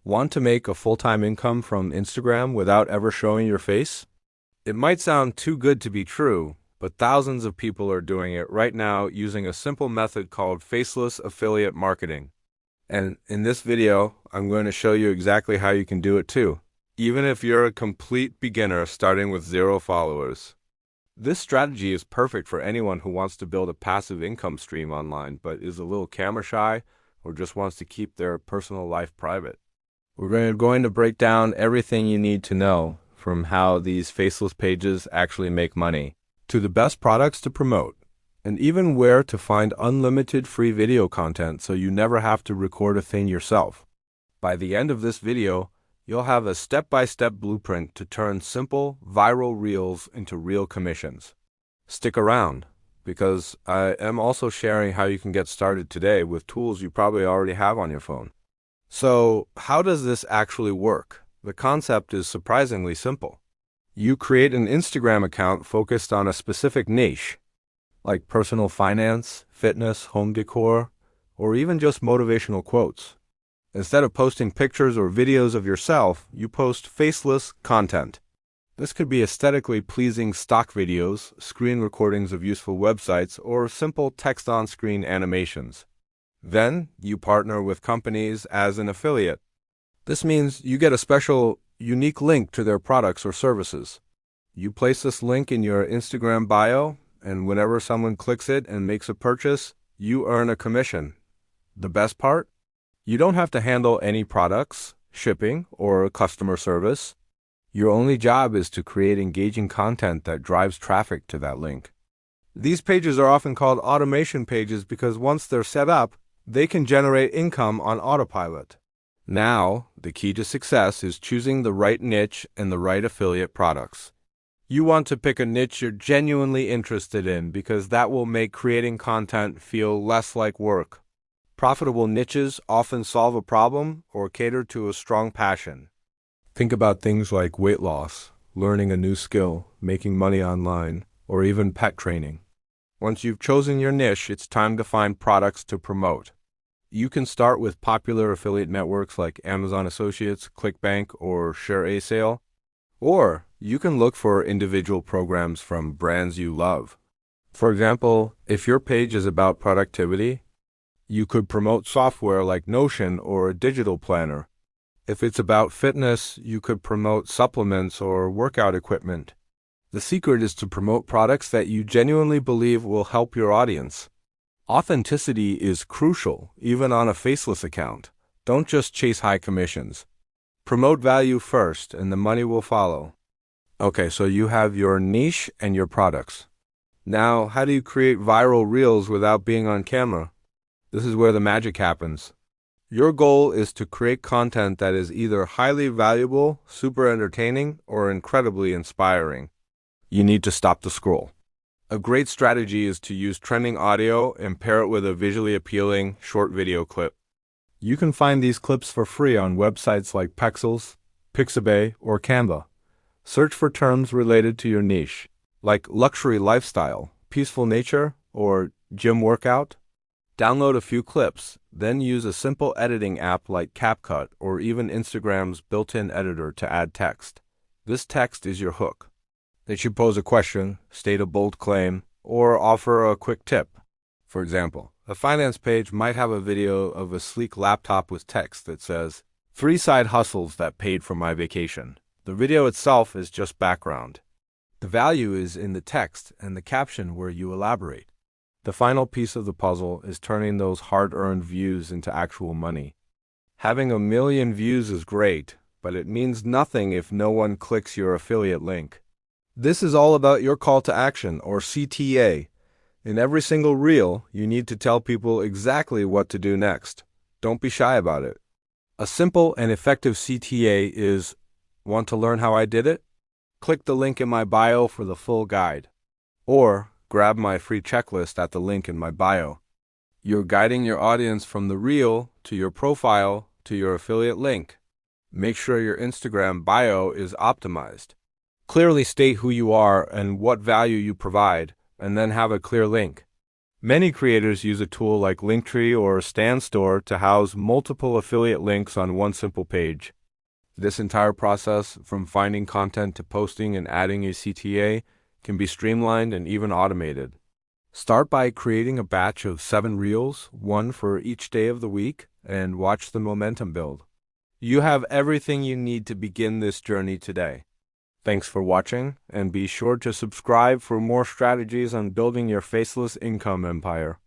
Want to make a full-time income from Instagram without ever showing your face? It might sound too good to be true, but thousands of people are doing it right now using a simple method called faceless affiliate marketing. And in this video, I'm going to show you exactly how you can do it too, even if you're a complete beginner starting with 0 followers. This strategy is perfect for anyone who wants to build a passive income stream online but is a little camera shy or just wants to keep their personal life private. We're going to break down everything you need to know, from how these faceless pages actually make money, to the best products to promote, and even where to find unlimited free video content so you never have to record a thing yourself. By the end of this video, you'll have a step-by-step blueprint to turn simple, viral reels into real commissions. Stick around, because I am also sharing how you can get started today with tools you probably already have on your phone. So, how does this actually work? The concept is surprisingly simple. You create an Instagram account focused on a specific niche, like personal finance, fitness, home decor, or even just motivational quotes. Instead of posting pictures or videos of yourself, you post faceless content. This could be aesthetically pleasing stock videos, screen recordings of useful websites, or simple text-on-screen animations. Then, you partner with companies as an affiliate. This means you get a special, unique link to their products or services. You place this link in your Instagram bio, and whenever someone clicks it and makes a purchase, you earn a commission. The best part? You don't have to handle any products, shipping, or customer service. Your only job is to create engaging content that drives traffic to that link. These pages are often called automation pages because once they're set up, they can generate income on autopilot. Now, the key to success is choosing the right niche and the right affiliate products. You want to pick a niche you're genuinely interested in because that will make creating content feel less like work. Profitable niches often solve a problem or cater to a strong passion. Think about things like weight loss, learning a new skill, making money online, or even pet training. Once you've chosen your niche, it's time to find products to promote. You can start with popular affiliate networks like Amazon Associates, ClickBank, or ShareASale. Or you can look for individual programs from brands you love. For example, if your page is about productivity, you could promote software like Notion or a digital planner. If it's about fitness, you could promote supplements or workout equipment. The secret is to promote products that you genuinely believe will help your audience. Authenticity is crucial, even on a faceless account. Don't just chase high commissions. Promote value first, and the money will follow. Okay, so you have your niche and your products. Now, how do you create viral reels without being on camera? This is where the magic happens. Your goal is to create content that is either highly valuable, super entertaining, or incredibly inspiring. You need to stop the scroll. A great strategy is to use trending audio and pair it with a visually appealing short video clip. You can find these clips for free on websites like Pexels, Pixabay, or Canva. Search for terms related to your niche, like luxury lifestyle, peaceful nature, or gym workout. Download a few clips, then use a simple editing app like CapCut or even Instagram's built-in editor to add text. This text is your hook. They should pose a question, state a bold claim, or offer a quick tip. For example, a finance page might have a video of a sleek laptop with text that says, 3 side hustles that paid for my vacation. The video itself is just background. The value is in the text and the caption where you elaborate. The final piece of the puzzle is turning those hard-earned views into actual money. Having 1 million views is great, but it means nothing if no one clicks your affiliate link. This is all about your call to action, or CTA. In every single reel, you need to tell people exactly what to do next. Don't be shy about it. A simple and effective CTA is, want to learn how I did it? Click the link in my bio for the full guide. Or grab my free checklist at the link in my bio. You're guiding your audience from the reel to your profile to your affiliate link. Make sure your Instagram bio is optimized. Clearly state who you are and what value you provide, and then have a clear link. Many creators use a tool like Linktree or Stan Store to house multiple affiliate links on one simple page. This entire process, from finding content to posting and adding a CTA, can be streamlined and even automated. Start by creating a batch of 7 reels, one for each day of the week, and watch the momentum build. You have everything you need to begin this journey today. Thanks for watching, and be sure to subscribe for more strategies on building your faceless income empire.